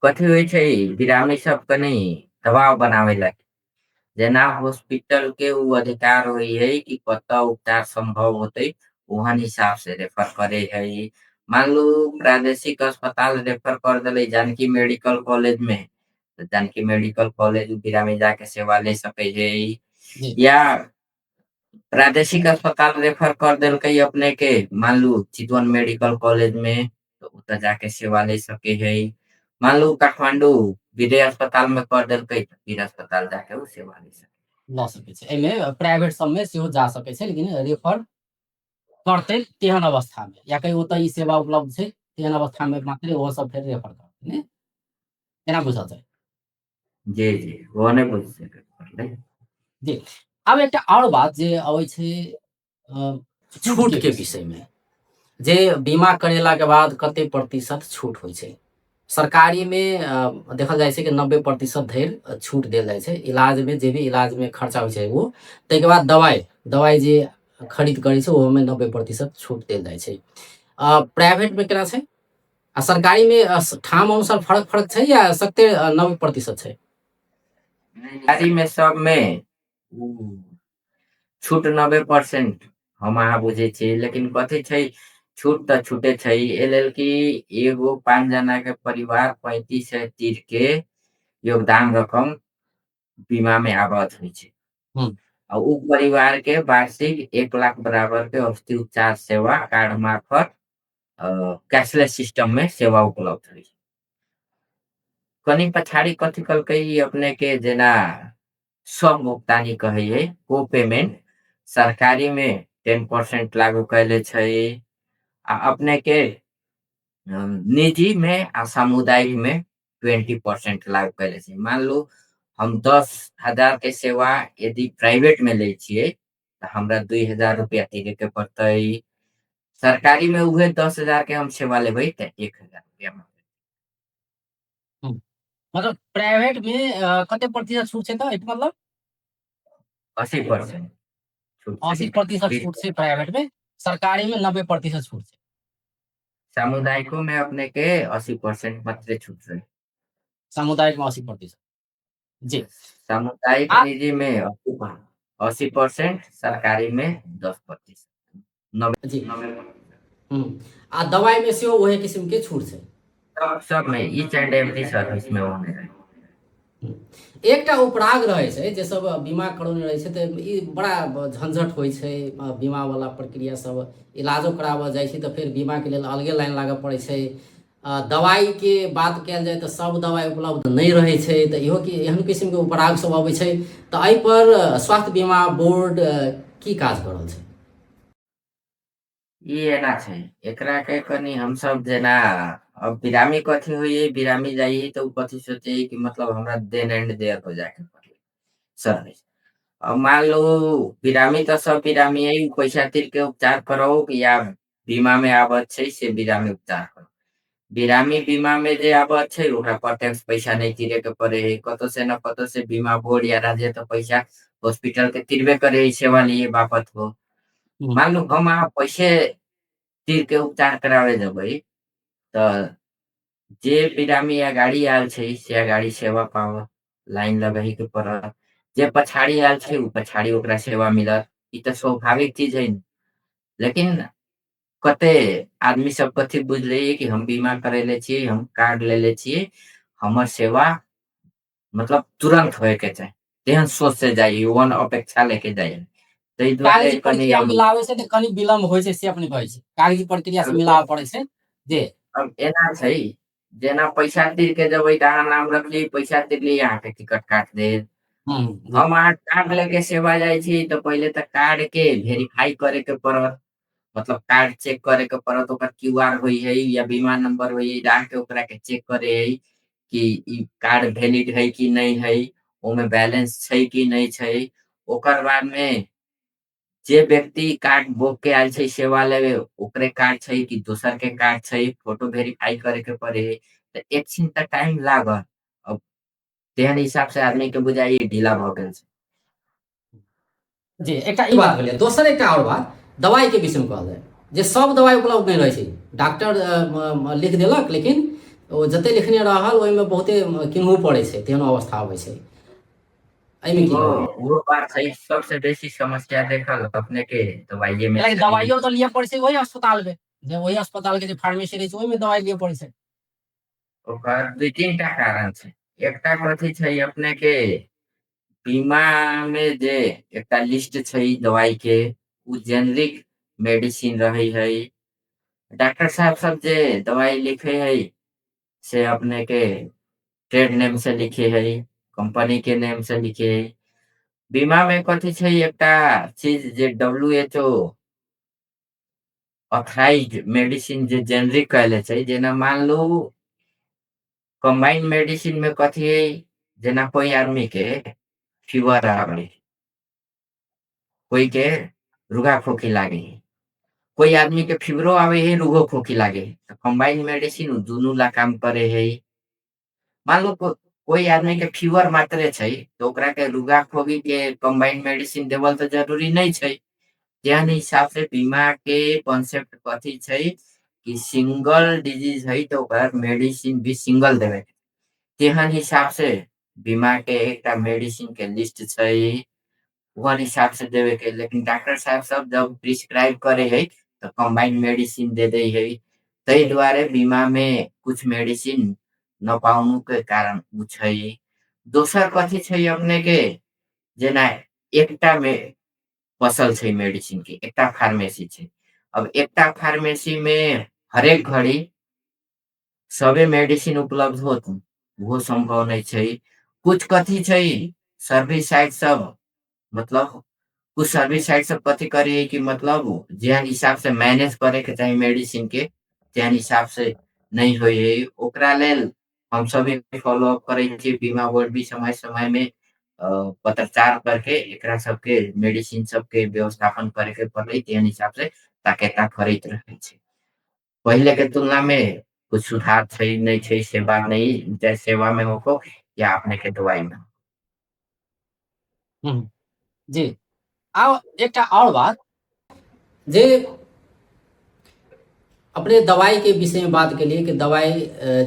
कथी होइ छै बिरामी सब के नहीं दबाव बनावे ला, जेना हॉस्पिटल के उ अधिकार होई है कि कतऽ उपचार संभव होते ओहन हिसाब से रेफर करे है। मान लो प्रादेशिक अस्पताल रेफर कर दिले जानकी मेडिकल कॉलेज में, तो जानकी मेडिकल कॉलेज बिरामी जाके सेवा ले सके है। जी। या प्रादेशिक अस्पताल रेफर कर देलकै अपने के मान लू चितवन मेडिकल कॉलेज में, तो ओतऽ जाके सेवा ले सके है। मान लू काठमांडू विदय अस्पताल में कर देलकै तो वीर अस्पताल जाके उ सेवा ले सके। लऽ सकै छै, एहिमे प्राइवेट सबमे सेहो जा सकै छै, लेकिन रेफर करतै तेहन अवस्था में, या कहीं ओतऽ ई सेवा उपलब्ध छै तेहन अवस्था में मात्रे ओहो सब फेर रेफर करतै ने, एना बुझल जाए। जी जी वो नहीं बुझ सके। जी। आब एकटा और बात जे अबै छै छूट के विषय में, जे बीमा करेला के बाद कते प्रतिशत छूट होइ छै? सरकारी में देखल जाइ छै कि 90% धरि छूट देल जाइ छै इलाज में, जे भी इलाज में खर्चा होइ छै वो, ताहिके बाद दवाई जे खरीद करै छै ओहोमे 90% छूट देल जाइ छै। प्राइवेट में केना छै आ सरकारी में ठाम अनुसार फर्क फर्क छै या सत्ते 90% छै? गाड़ी में सब में छूट 90% हम अहाँ बुझे छियै, लेकिन कथी छै छूट तऽ छूटे छै, ए लेल कि एगो 5 जना के परिवार 3530 के योगदान रकम बीमा में आबद होइ छै। हम्म। आ उ परिवार के वार्षिक 1 लाख बराबर के औषधि उपचार सेवा कार्ड मार्फत कैशलेस सिस्टम में सेवा उपलब्ध होइ छै। कनी पछाड़ी कथी कलकै अपने के जेना सब भुगतानी कहै है को पेमेंट, सरकारी में 10% लागू कैले छै, आ अपने के निजी में आ सामुदायिक में 20% लागू कैले छै। मान लो हम 10,000 के सेवा यदि प्राइवेट में ले छियै तो हमरा 2,000 रुपया देवे के पड़तै। सरकारी में उहे 10,000 के हम सेवा लेबै त 1,000 रुपया में। हुँ। मतलब प्राइवेट में कते प्रतिशत छूट छै त एके मतलब 80% छूट छै। 80% बीस छूट छै प्राइवेट में, सरकारी में 90% छूट छै। सामुदायिकों में अपने के 80% मात्रे छूट छै। सामुदायिक में 80%। जी। सामुदायिक आ निजी में 80%, सरकारी में 10%, जी। 90%। हुँ। आ दवाई में सेहो ओहे किसिम के छूट छै। सब में ईच एंड एवरी सर्विस में ओहने रहै। हुँ। एकटा उपराग रहै छै जे सब बीमा करौने रहै छै तऽ ई बड़ा झंझट होइ छै बीमावला प्रक्रिया सब। इलाजो कराबऽ जाइ छी तऽ फेर बीमाके लेल अलगे लाइन लागऽ पड़ै छै। दवाइके बात कयल जाय तऽ सब दवाइ उपलब्ध नहि रहै छै तऽ इहो कि एहन किसिमके उपराग सब अबै छै तऽ एहिपर स्वास्थ्य बीमा बोर्ड की काज कऽ रहल छै? ई एना छै, एकरा के कनी हम सब जेना अब बिरामी कथी होइए, बिरामी जाइए तो उ कथी सोचैये कि मतलब हमरा देन एंड देयर हो जाके पड़ी सर्विस। अब मान लो बिरामी तो सब बिरामी है, पैसा तीर के उपचार करो या बीमा में आबत छै से बिरामी उपचार करो। बिरामी बीमा में जे आबत छै ओकरा प्रत्यक्ष पैसा नहीं तीरे के पड़े है, कतो से न कतो से बीमा बोर्ड या राज्य तो पैसा हॉस्पिटल के तीरबे करे है सेवा लिए बापत हो। हुँ। मान लो हम अहाँ पैसे तीर के उपचार करावे जेबै त जे बिरामी अगाडि आयल छै से अगाडि सेवा पावत, लाइन लगही के पड़त। जे पछाड़ी आयल छै उ पछाड़ी ओकरा सेवा मिलत। ई त स्वाभाविक चीज है। लेकिन कते आदमी सब कथी बुझले कि हम बीमा करैले छियै, हम कार्ड लेले छियै, हमर सेवा मतलब तुरंत होए के चाही। तेहन सोच से जाइए, ओहन अपेक्षा लेके जाइए। ताहि दुआरे कागजी कनी प्रक्रिया अब मिलाबै से तऽ कनि विलम्ब होइ छै से अपने कहै छी। कागजी प्रक्रिया से मिलाबऽ पड़ै छै। जी। अब एना छै, जेना पैसा तीर के जेबै त अहाँ नाम रखली, पैसा तिरली अहाँके टिकट काट देत। हुँ। जी। हम अहाँ कार्ड लेके सेवा जाइ छी त पहिले त कार्ड के वेरिफाई करे के पड़त। मतलब कार्ड चेक करे के पड़त, ओकर क्यूआर होइ है या बीमा नंबर होइ है, जाके ओकरा के चेक करे है कि ई कार्ड वैलिड है कि नहीं है, ओमे बैलेंस छै कि नहीं छै। ओकर बाद में जे व्यक्ति कार्ड बोक के आयल छै सेवा लेवे ओकरे कार्ड छै कि दोसर के कार्ड छै, फोटो वेरिफाई करे के पड़े है। त एकछिन त टाइम लागत। अब तेहन हिसाब से आदमी के बुझाइए ढीला भ गेल छै। जी, एकटा ई बात भेलै। दोसर एकटा आओर बात दवाइके विषयमे कहल जाय जे सब दवाइ उपलब्ध नहि रहै छै। डॉक्टर लिख देलक लेकिन ओ जते लिखने रहल ओहिमे बहुते किनहु पड़ै छै, तेहन अवस्था अबै छै। एहिमे की वो कहबै? वो बात सही, सबसे बेसी समस्या देखल अपने के दवाइये में कैलाकि छै। दवाइयो तऽ लिअ पड़ै छै ओहि अस्पतालमे, जे ओहि अस्पतालके जे फार्मेसी रहै छै ओहिमे दवाइ लिअ पड़ै छै। ओकर 2-3 टा कारण छै। एकटा कथी छै अपने के बीमा में जे एकटा लिस्ट छै दवाई के, उ जेनरिक मेडिसिन रहै है। डॉक्टर साहब सब जे दवाई लिखे है से अपने के ट्रेड नेम से लिखे है, कंपनी के नेम से लिखे है। बीमा में कथी छै एकटा चीज जे WHO ऑथराइज्ड मेडिसिन जे जेनरिक कहले छै, जेना मान लो कंबाइन मेडिसिन में कथी है, जेना कोई आदमी के फीवर आ गई, कोई के रुगा खोखी लागे, कोई आदमी के फीवरो आवे है, रुगो खोखी लागे, तो कंबाइन मेडिसिन दुनू ला काम करे है। मान लो कोई आदमी के फीवर मात्रे छै तो ओकरा के रुगा खोगी के कंबाइन मेडिसिन देवल तो जरूरी नहीं छै। जेहन हिसाब से बीमा के कॉन्सेप्ट कथी छै कि सिंगल डिजीज है तो ओकर मेडिसिन भी सिंगल देवे के। तेहन हिसाब से बीमा के एकटा मेडिसिन के लिस्ट छै, ओहन हिसाब से देवे के। लेकिन डॉक्टर साहब सब जब प्रिस्क्राइब करे है तो कंबाइन मेडिसिन दे दे है। ताहि द्वारे बीमा में कुछ मेडिसिन न पाउनु के कारण उ छै। दोसर कथी छै अपने के, जेना एकटा में बसल छै मेडिसिन के, एकटा फार्मेसी छै। अब एकटा फार्मेसी में हरेक घड़ी सबे मेडिसिन उपलब्ध होत वो संभव नहीं छै। कुछ कथी छै सर्विस साइट सब, मतलब कुछ सर्विस साइट सब कथी करे है कि मतलब जेहन हिसाब से मैनेज करे के चाही मेडिसिन के, तेहन हिसाब से नहीं होय है। ओकरा लेल हम सभी फॉलो अप करे छी, बीमा बोर्ड भी समय समय में पत्रचार करके एकरा सबके मेडिसिन सबके व्यवस्थापन करे के पड़े, तेहन हिसाब से ताकेता करैत रहै छै। पहिले के तुलना में कुछ सुधार छै, नहीं छै, सेवा नहीं, चाहे सेवा में होको या अपने के दवाई में। हम्म, जी। आब एकटा और बात जे अपने दवाई के विषय में बात केलिए कि दवाई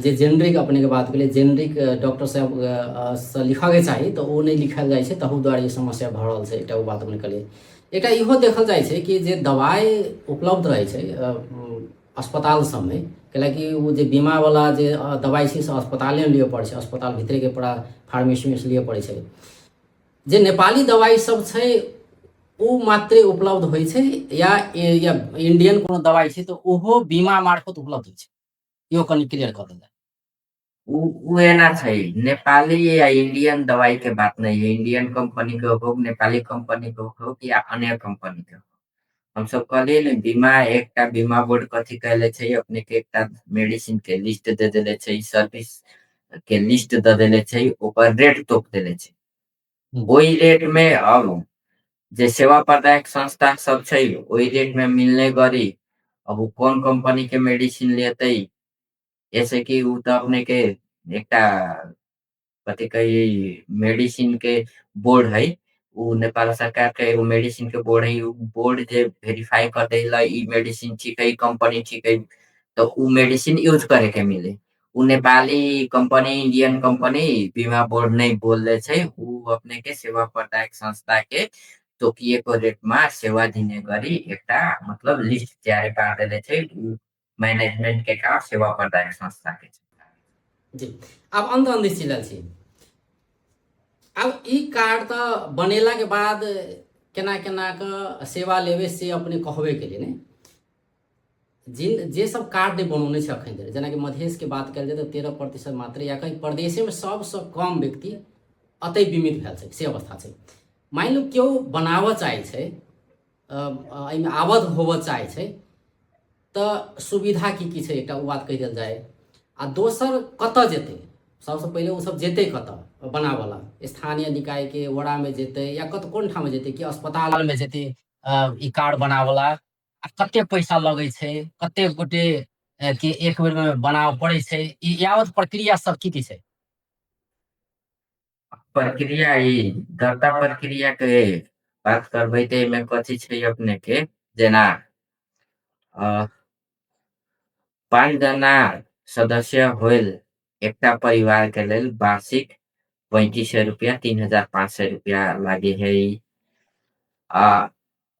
जे जेनरिक अपने के बात केलिए जेनरिक डॉक्टर साहब से लिखऽ के चाही तऽ ओ नहीं लिखल जाइ छै, तहू दुआरे ई समस्या भऽ रहल छै। एकटा ओ बात अपने कहलिए। एकटा इहो देखल जाइ छै कि जे दवाई उपलब्ध रहै छै अस्पताल सबमे, कैलाकि ओ जे बीमा वाला जे दवाई छै से अस्पताले में लिअ पड़ै छै, अस्पताल भितरे के पूरा फार्मेसी में से लिअ पड़ै छै। जे नेपाली दवाई सब छै ओ मात्रे उपलब्ध होइ छै या इंडियन कोनो दवाई छै तऽ ओहो बीमा मार्फत उपलब्ध होइ छै, इहो कनि क्लियर कऽ देल जाय। उ एना छै, नेपाली या इंडियन दवाई के बात नहीं है। इंडियन कंपनी के हो, नेपाली कंपनी के हो या अन्य कंपनी के हो। हम सब कहलिए ने बीमा एकटा बीमा बोर्ड कथी कहले छै, अपने के एकटा मेडिसिन के लिस्ट दे देले छै, सर्विस के लिस्ट दे देले छै, ओकर रेट तोक देले छै। ओई रेट में अब जे सेवा प्रदायक संस्था सब छै ओई रेट में मिलने गरी अब उ कौन कंपनी के मेडिसिन लेतै, ऐसे कि उ त अपने के एकटा कथी कही मेडिसिन के बोर्ड है। उ नेपाल सरकार के एगो मेडिसिन के बोर्ड है। उ बोर्ड जे वेरीफाई कर देला ई मेडिसिन ठीक है, कंपनी ठीक है, तो उ मेडिसिन यूज करे के मिले। उ नेपाली कंपनी, इंडियन कंपनी बीमा बोर्ड नहीं बोले छै। उ अपने के सेवा प्रदायक संस्था के तोकिएको रेटमा सेवा दिने गरी एकटा मतलब लिस्ट तयार पार देले छै। उ मैनेजमेंट के काम सेवा प्रदायक संस्था के छै। जी। आब अंत दिस चलल छी। अब ई कार्ड तो बनेला के बाद केना केना के सेवा लेवे से अपने कहबे के लिए ने जिन जे सब कार्ड नहीं बनौने छै अखन धरि, जेना कि मधेश के बात कल जाए तो 13% मात्र या कहीं प्रदेश में सबसे कम व्यक्ति अतै बीमित भेल छै से अवस्था छै। मान लो केओ बनाबऽ चाहे छै, एहिमे आबद्ध होबऽ चाहे छै तऽ सुविधा की छै एकटा ओ बात कहि देल जाए। आ दोसर कतऽ जेतै, सबसे पहिले ओ सब जेतै कतऽ बनावला, स्थानीय निकाय के वड़ा में जेतै या कत कोन ठाम जेतै कि अस्पताल में जेतै ई कार्ड बनावला, आ कते पैसा लगै छै, कते गोटे के एक बेर में बनाबऽ पड़ै छै, ई यावत प्रक्रिया सब की छै। प्रक्रिया ई दर्ता प्रक्रिया के बात करबै ते एमे कथी छै अपने के, जेना अ, 5 जना सदस्य होइल एकटा परिवार के लेल वार्षिक 3500 रुपया 3500 रुपया लागे है। आ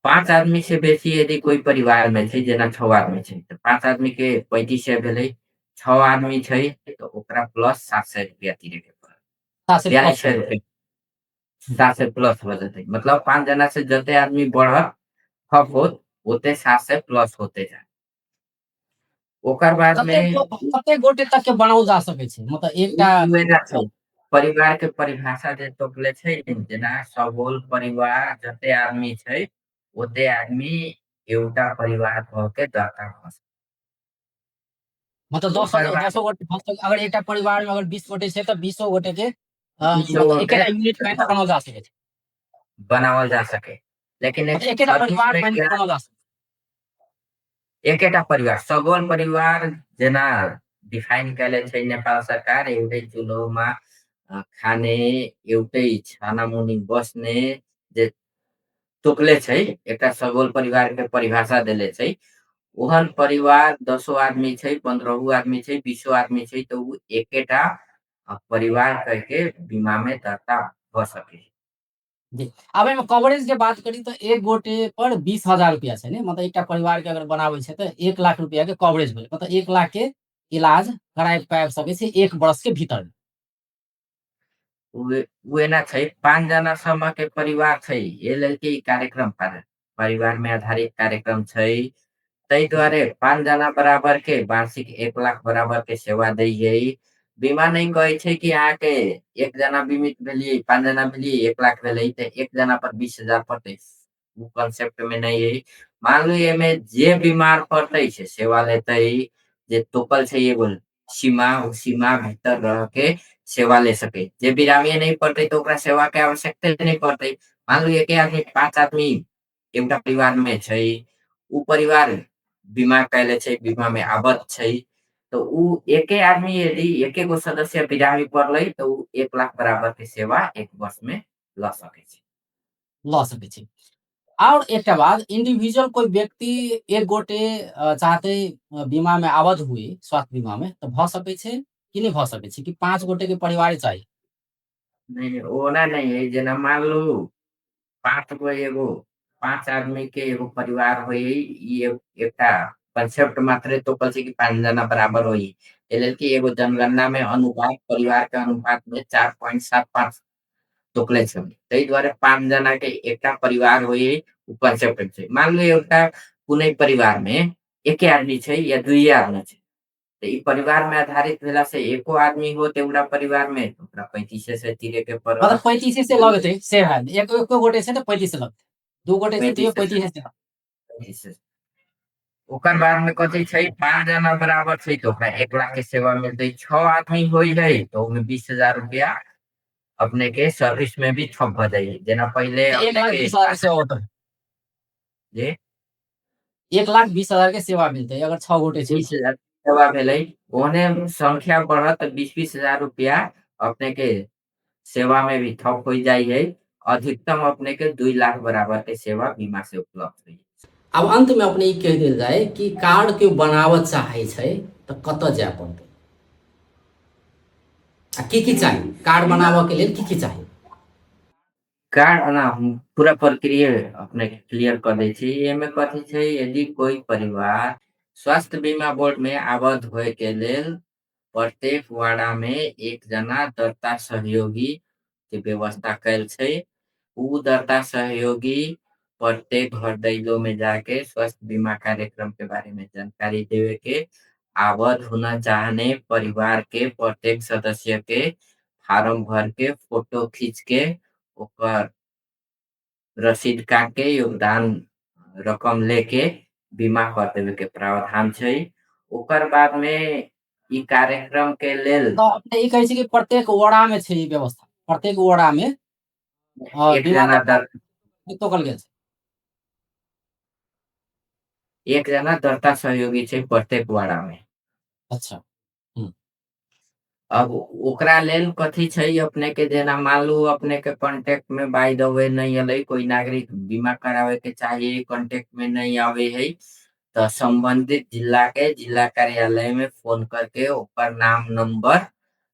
5 आदमी से बेसी यदि कोई परिवार में छै, जेना 6 आदमी छै तऽ 5 आदमी के 3500 भेलै, 6 आदमी छै तऽ ओकरा प्लस 700 रुपया दिए के पड़त। 4200 रुपया 700 प्लस हो जेतै, मतलब 5 जना से जते आदमी बढ़त हक होत ओते 700 प्लस होते जाए। ओकर बाद में कते गोटे तक के बनाओल जा सकै छै, मतलब एकटा उएह छै परिवार के परिभाषा जे तोकले छै, जेना सबोल परिवार जते आदमी छै ओते आदमी एउटा परिवार भऽ के दर्ता भऽ सकय। मतलब ओकर बाद 10 गोटे अगर एकटा परिवार में अगर 20 गोटे छै तऽ 20 गोटे के 20 मतलब गोटे एकेटा यूनिट में बनाओल जा सकै छै, बनावल जा सके, लेकिन एक मतलब एकेटा सर्विस परिवार में में क्या बनाओल जा सकै। एकेटा परिवार सगोल परिवार जेना डिफाइन कैले छै नेपाल सरकार, एउटै चुलोमा खाने, एउटै छानामुनी बस्ने जे तोकले छै, एकटा सगोल परिवार के परिभाषा देले छै। ओहन परिवार 10 आदमी छै, 15 आदमी छै, 20 आदमी छै तो उ एकेटा परिवार कह के बीमा में दर्ता भऽ सके। जी। अब एहिमे कवरेज के बात करी तो एक गोटे पर 20,000 रुपया छै ने, मतलब एकटा परिवार के अगर बनाबै छै तऽ 1 लाख रुपया के कवरेज भेलै, मतलब 1 लाख के इलाज कराय पाबि सकै छै 1 वर्ष के भीतर। उहे ना छै 5 जना सम्म के परिवार छै, ए लेल के ई कार्यक्रम परिवार में आधारित कार्यक्रम छै। ताहि दुआरे 5 जना बराबर के वार्षिक 1 लाख बराबर के सेवा दै है। बीमा नहीं कहै छै कि अहाँ के 1 जना बीमित भेलिए, 5 जना भेलिए 1 लाख भेलै तऽ 1 जना पर 20,000 पड़तै, उ कांसेप्ट में नहीं है। मान लो एमे जे बीमार पड़तै से सेवा लेतै, जे तोकल छै एगो सीमा, उ सीमा भीतर रह के सेवा ले सकै। जे बिरामीए नहीं पड़तै तो ओकरा सेवा के आवश्यकता नहीं पड़तै। मान लो एके आदमी 5 आदमी एउटा परिवार में छै, उ परिवार बीमा कैले छै, बीमा में आबद्ध छै, तो उ एके आदमी यदि एके गो सदस्य बिरामी पड़लै तो उ 1 लाख बराबर के सेवा 1 वर्ष में ल सकै छै। ल सकै छै। और एकटा बात, इंडिविजुअल कोई व्यक्ति एक गोटे चाहते बीमा में आबद्ध हुई, स्वास्थ्य बीमा में, तो भ सकै छै कि नहीं भ सकै छै, कि 5 गोटे के परिवार चाहिए? नहीं, ओना नहीं है, जेना मान लो 5 गो एगो 5 आदमी के एगो परिवार होई, ई एकटा कंसेप्ट मात्रे तोकल छै कि 5 जना बराबर होई। ए लेल कि एगो जनगणना में अनुपात, परिवार के अनुपात में 4.75 तोकले छै। ताहि दुआरे 5 जना के एकटा परिवार होई, उ कंसेप्ट छै। मान लो एउटा कुनै परिवार में एके आदमी छै या दुइये आदमी छै, त ई परिवार में आधारित भेला से एको आदमी होत एउटा परिवार में, त ओकरा 35 से तिरे के मतलब पड़त। 35 से लगतै से है, एको गोटे छै तो 35 लगतै, 2 गोटे छै तैयो 35 35 से। 35 ओकर बाद में कथी छै, 5 जना बराबर छै तो ओकरा 1 लाख के सेवा मिलतै। 6 आदमी होई है तो ओमे 20,000 रुपया अपने के सर्विस में भी ठप भ जाई। जेना पहिले तो 1 अपने लाख के 20 हजार के सेवा होतै, जे 1 लाख 20 हजार के सेवा मिलतै अगर 6 गोटे छै तो। 20,000 सेवा भेलै, ओहने संख्या बढ़त 20-20 हजार रुपया अपने के सेवा में भी ठप हो जाई है। अधिकतम अपने के 2 लाख बराबर के सेवा बीमा से उपलब्ध होई। अब अंत में अपने ई कह देल जाए कि कार्ड के बनावत चाहे छै तो कतऽ जाय पड़तै, आ की चाही कार्ड बनाबऽ के लेल, की चाही? कार्ड ना हम पूरा प्रक्रिया अपने के क्लियर कर दै छी। एमे कथी छै, यदि कोई परिवार स्वास्थ्य बीमा बोर्ड में आबद्ध होय के लेल प्रत्येक वाड़ा में 1 जना दर्ता सहयोगी के व्यवस्था कैल छै। उ दर्ता सहयोगी प्रत्येक घर दैलो में जाके स्वास्थ्य बीमा कार्यक्रम के बारे में जानकारी देवे के, आबद्ध होना चाहने परिवार के प्रत्येक सदस्य के फार्म भर के, फोटो खींच के, ओकर रसीद काट के, योगदान रकम लेके बीमा कर देवे के प्रावधान छै। ओकर बाद में ई कार्यक्रम के लेल तो अपने ई कहै छै कि प्रत्येक वाड़ा में छै ई व्यवस्था, प्रत्येक वाड़ा में एक बीमा जना दर तोकल गेल छै। एक जना दर्ता सहयोगी छै प्रत्येक वाड़ा में। अच्छा। हुँ। अब ओकरा लेल कथी छै, अपने के जेना मान लू अपने के कांटेक्ट में बाय द वे नहीं अलै, कोई नागरिक बीमा करावे के चाहिए, कांटेक्ट में नहीं आवे है, तो संबंधित जिला के जिला कार्यालय में फोन करके ओकर नाम नंबर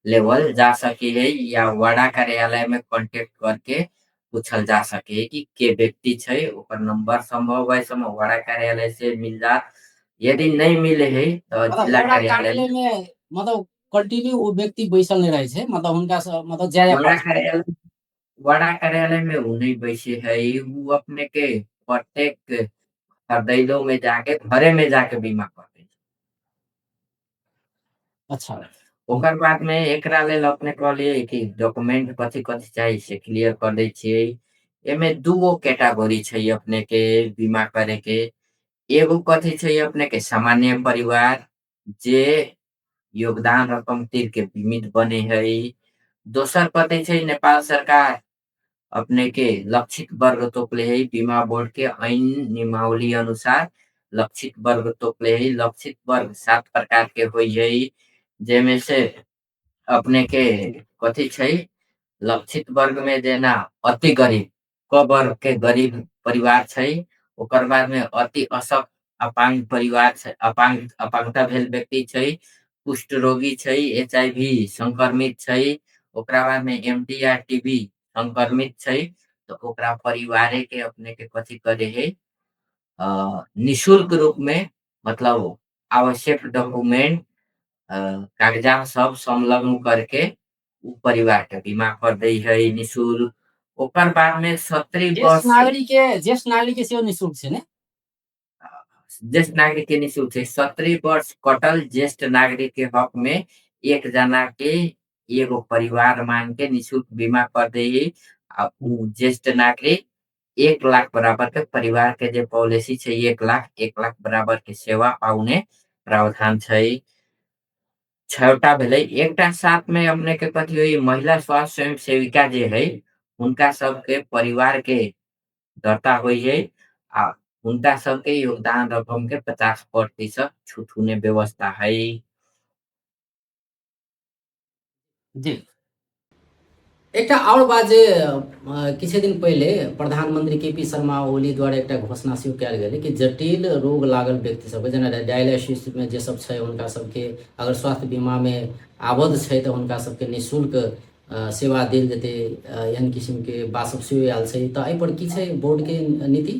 लेवल जा सके है, या वाड़ा कार्यालय में कांटेक्ट करके पूछल जा सके है कि के व्यक्ति छै, ओकर नंबर संभव है समय वाड़ा कार्यालय से मिल जात। यदि नहीं मिले है तो मतलब जिला वाड़ा कार्यालय कार्यालय में मतलब कंटिन्यू ओ व्यक्ति बैसल नहीं रहे छै, मतलब हुनका से मतलब जाय वाड़ा पड़ै छै। कार्यालय बड़ा कार्यालय में उ नहीं बैसे है, उ अपने के प्रत्येक हरदैलो में जाके घरे में जाके बीमा कर दे। अच्छा। हुँ। ओकर बाद में एकरा लेल अपने कहलिए कि डॉक्यूमेंट कथी-कथी चाही से क्लियर कर दै छियै। एमे 2 गो कैटेगरी छै अपने के बीमा करे के। एगो कथी छै अपने के सामान्य परिवार, जे योगदान रकम तीर के बीमित बने है। दोसर कथी छै, नेपाल सरकार अपने के लक्षित वर्ग तोकले है, बीमा बोर्ड के ऐन नियमावली अनुसार लक्षित वर्ग तोकले है। लक्षित वर्ग 7 प्रकार के होई है, जेमे से अपने के कथी छै, लक्षित वर्ग में जेना अति गरीब, क वर्ग के गरीब परिवार छै। ओकर बाद में अति अपांग परिवार छै, अपांगता भेल व्यक्ति छै, कुष्ठ रोगी छै, एचआईवी संक्रमित छै, ओकरा बाद में एमडी या टीबी संक्रमित छै, तो ओकरा परिवारे के अपने के कथी करे है, निःशुल्क रूप में मतलब आवश्यक डॉक्यूमेंट कागजात सब संलग्न करके उ परिवार के बीमा कर दै है निःशुल्क। ओकर बाद में 17 वर्ष ज्येष्ठ नागरिक के सेहो निःशुल्क छै ने? ज्येष्ठ नागरिक के निःशुल्क छै। 17 वर्ष कटल ज्येष्ठ नागरिक के हक में 1 जना के एगो परिवार मान के निःशुल्क बीमा कर दै है। आ उ ज्येष्ठ नागरिक 1 लाख बराबर के परिवार के जे पॉलिसी छै, 1 लाख बराबर के सेवा पाउने प्रावधान छै। 6टा भेलै। एकटा साथ में अपने के कथी होई, महिला स्वास्थ्य स्वयं सेविका जे है, उनका सबके परिवार के दर्ता होई है। आ उनका सबके योगदान रकम के 50% छूट होने व्यवस्था है। जी। एकटा और बात जे किछु दिन पहिले प्रधानमंत्री के.पी. शर्मा ओली द्वारा एकटा घोषणा सेहो कयल गेलै कि जटिल रोग लागल व्यक्ति सबके जेना डायलिसिसमे जे सब छै हुनका सबके अगर स्वास्थ्य बीमामे आबद्ध छै तऽ हुनका सबके निःशुल्क सेवा देल जेतै, एहन किसिमके बात सब सेहो आयल छै। तऽ एहिपर की छै बोर्डके नीति?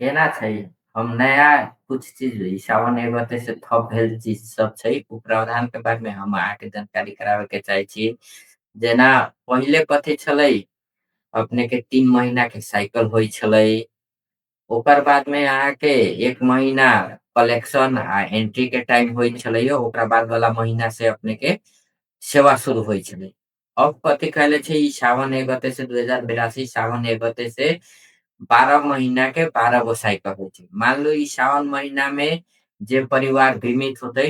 केना छै, हम नया कुछ चीज ई सावन एगते से थप भेल चीज सब छै उ प्रावधान के बारे में हम अहाँके जानकारी करावे के चाहे छी। जेना पहिले कथी छलै, अपने के 3 महीना के साइकिल होइ छलै, ओकर बाद में अहाँके 1 महीना कलेक्शन आ एंट्री के टाइम होइ छलै, ओकरा बाद वाला महीना से अपने के सेवा शुरू होइ छलै। अब कथी कहले छै ई सावन 1 गते से 2082 सावन 1 गते से 12 महीना के 12 गो साइकिल होइ छै। मान लो ई सावन महीना में जे परिवार बीमित होतै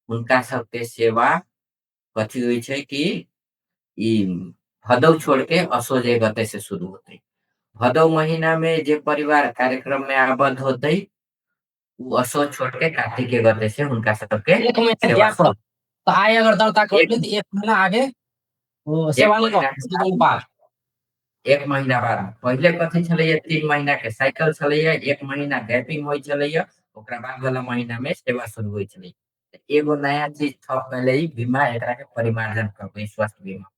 उनका सबके सेवा कथी होइ छै कि ई भदौ छोड़ के असोज 1 गते से शुरू होतै। भदौ महीना में जे परिवार कार्यक्रम में आबद्ध होतै उ असोज छोड़ के कार्तिक 1 गते से हुनका सबके एक महीना सेवा गैप शुरू। रहत। तऽ आइ अगर दर्ता एक करबै तऽ 1 महीना आगे ओ 1 सेवा नहीं महीना रहत, के सीधे बाद बाद। 1 महीना बाद पहिले कथी छलैया 3 महीना के साइकिल छलैया, 1 महीना गैपिंग होइ छलैया, ओकरा बाद वाला महीना में सेवा शुरू होइ छलै। त एगो नया चीज थप भेलै बीमा, एकरा के परिमार्जन करबै स्वास्थ्य बीमा,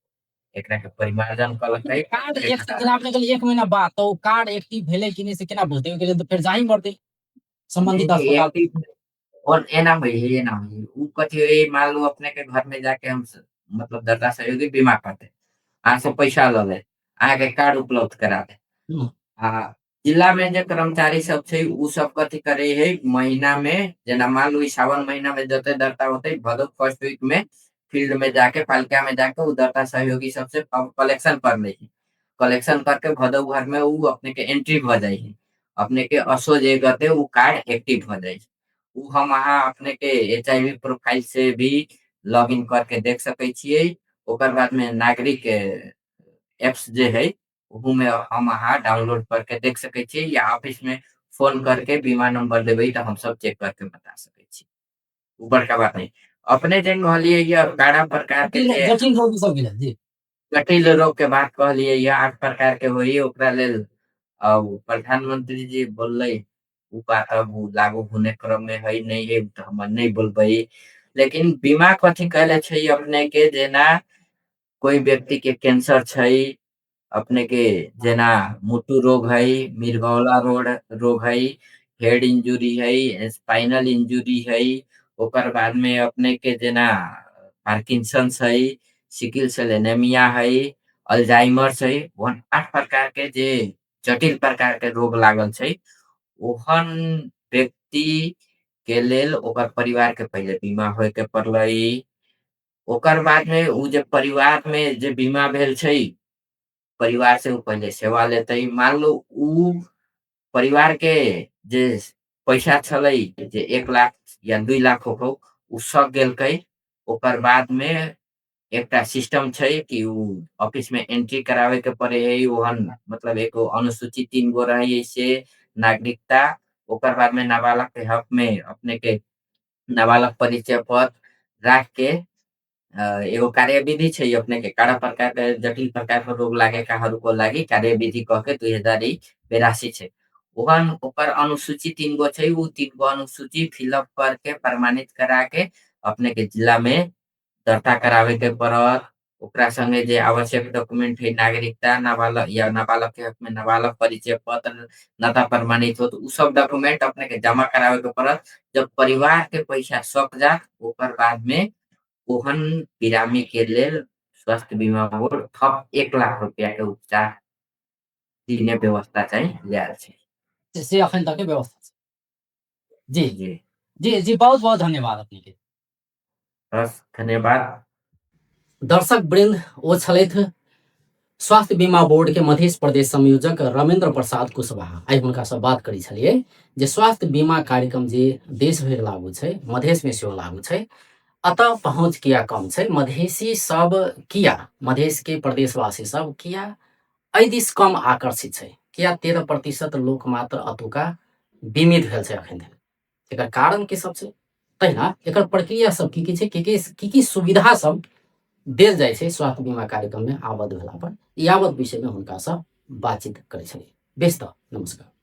एकरा के परिमार्जन कलकै कार्ड एक्टिव एकरा जेना अपने कहलियै 1 महीना बाद, तऽ ओ कार्ड एक्टिव भेलै कि नहीं से केना बुझतै? ओहिके लेल तऽ फेर जाही पड़तै नहीं संबंधित नहीं अस्पताल। एक्टिव और एना होई है, एना होई है। उ कथी होई, मान लो अपने के घर में जाके हम मतलब दाता सहयोगी बीमा करते, अहाँ से पैसा ल ले, अहाँ के कार्ड उपलब्ध करा दे। हुँ। आ जिला में जे कर्मचारी सब छै उ सब कथी करे है, महीना में जेना मान लो ई सावन महीना में जते दर्ता होते भदौ फर्स्ट वीक में फील्ड में जाके पालिका में जाके उ दाता सहयोगी सबसे कलेक्शन कर ले है। कलेक्शन करके भदौ घर में उ अपने के एंट्री भ जाइ है, अपने के असोज 1 गते उ कार्ड एक्टिव भ जाइ छै। उ हम अहाँ अपने के एचआईवी प्रोफाइल से भी लॉगिन करके देख सकै छियै। ओकर बाद में नागरिक एप्स जे है ओहू में हम अहाँ डाउनलोड करके देख सकै छियै, या ऑफिस में फोन करके बीमा नंबर देबै त हम सब चेक करके बता सकै छी। उ बड़का बात नहीं। अपने जे कहलियै ये 11 प्रकार के जटिल जे जटिल रोगी सबके लेल जी। जटिल रोग के बात कहलियै ये 8 प्रकार के होई, ओकरा लेल प्रधानमंत्री जी बोललै उ बात अब उ लागू होने क्रम में है नहीं है त हम नहीं बोलबै। लेकिन बीमा कथी कहले छै अपने के, जेना कोई व्यक्ति के कैंसर छै, अपने के जेना मुटु रोग है, मिर्गौला रोग है, हेड इंजुरी है, स्पाइनल इंजुरी है, ओकर बाद में अपने के जेना पार्किंसंस है, सिकिल सेल एनीमिया है, अल्जाइमर्स है, ओहन 8 प्रकार के जे जटिल प्रकार के रोग लागल छै, ओहन व्यक्ति के लेल ओकर परिवार के पहिले बीमा होय के पड़लै। ओकर बाद में उ जे परिवार में जे बीमा भेल छै, परिवार से उ पहिले सेवा लेतै। मान लो उ परिवार के जे पैसा छलै जे 1 लाख या 2 लाख होखौ, उ सक गेलकै। ओकर बाद में एकटा सिस्टम छै कि उ ऑफिस में एंट्री करावे के पड़े है, ओहन मतलब एगो अनुसूची 3 गो रहे से नागरिकता, ओकर बाद में नाबालक के हक में अपने के नाबालक परिचय पत्र राख के एगो कार्यविधि छै अपने के 11 प्रकार के जटिल प्रकार के रोग लागेकाहरूको लागि कार्यविधि कह के 2082 छै। ओहन ओकर अनुसूची 3 गो छै, उ 3 गो अनुसूची फिलअप करके प्रमाणित करा के अपने के जिला में दर्ता करावे के पड़त। ओकरा संगे जे आवश्यक डॉक्यूमेंट है नागरिकता, नाबालक या नाबालक के हक में नाबालक परिचय पत्र, नाता प्रमाणित हो, तो उ सब डॉक्यूमेंट अपने के जमा करावे के पड़त। जब परिवार के पैसा सक जात ओकर बाद में ओहन बिरामी के लेल स्वास्थ्य बीमा बोर्ड थप 1 लाख रुपया के उपचार दिने व्यवस्था चाहिँ ल्याएल छै। से अखन तक के व्यवस्था छै। जी। जी, जी, जी बहुत-बहुत धन्यवाद अपने के। हस् धन्यवाद। दर्शक वृन्द ओ छलथि स्वास्थ्य बीमा बोर्ड के मध्य प्रदेश संयोजक रमेंद्र प्रसाद कुशवाहा। आइ हुनका सँ बात करै छलियै जे स्वास्थ्य बीमा कार्यक्रम जे देश भरि लागू छै, मधेश में सेहो लागू छै, अतः पहुँच किया कम छै, मधेसी सब किया, मधेश के प्रदेशवासी सब किया एहि दिस कम आकर्षित छै, किया 13% लोक मात्र अतुका बीमित भेल छै अखन धरि। एकर कारण की सब छै, तहिना एकर प्रक्रिया सब की छै, की सुविधा सब देल जाइ छै स्वास्थ्य बीमा कार्यक्रम में आबद्ध भेला पर, यावत विषय में हुनका सब बातचीत करै छलियै। बेस तऽ नमस्कार।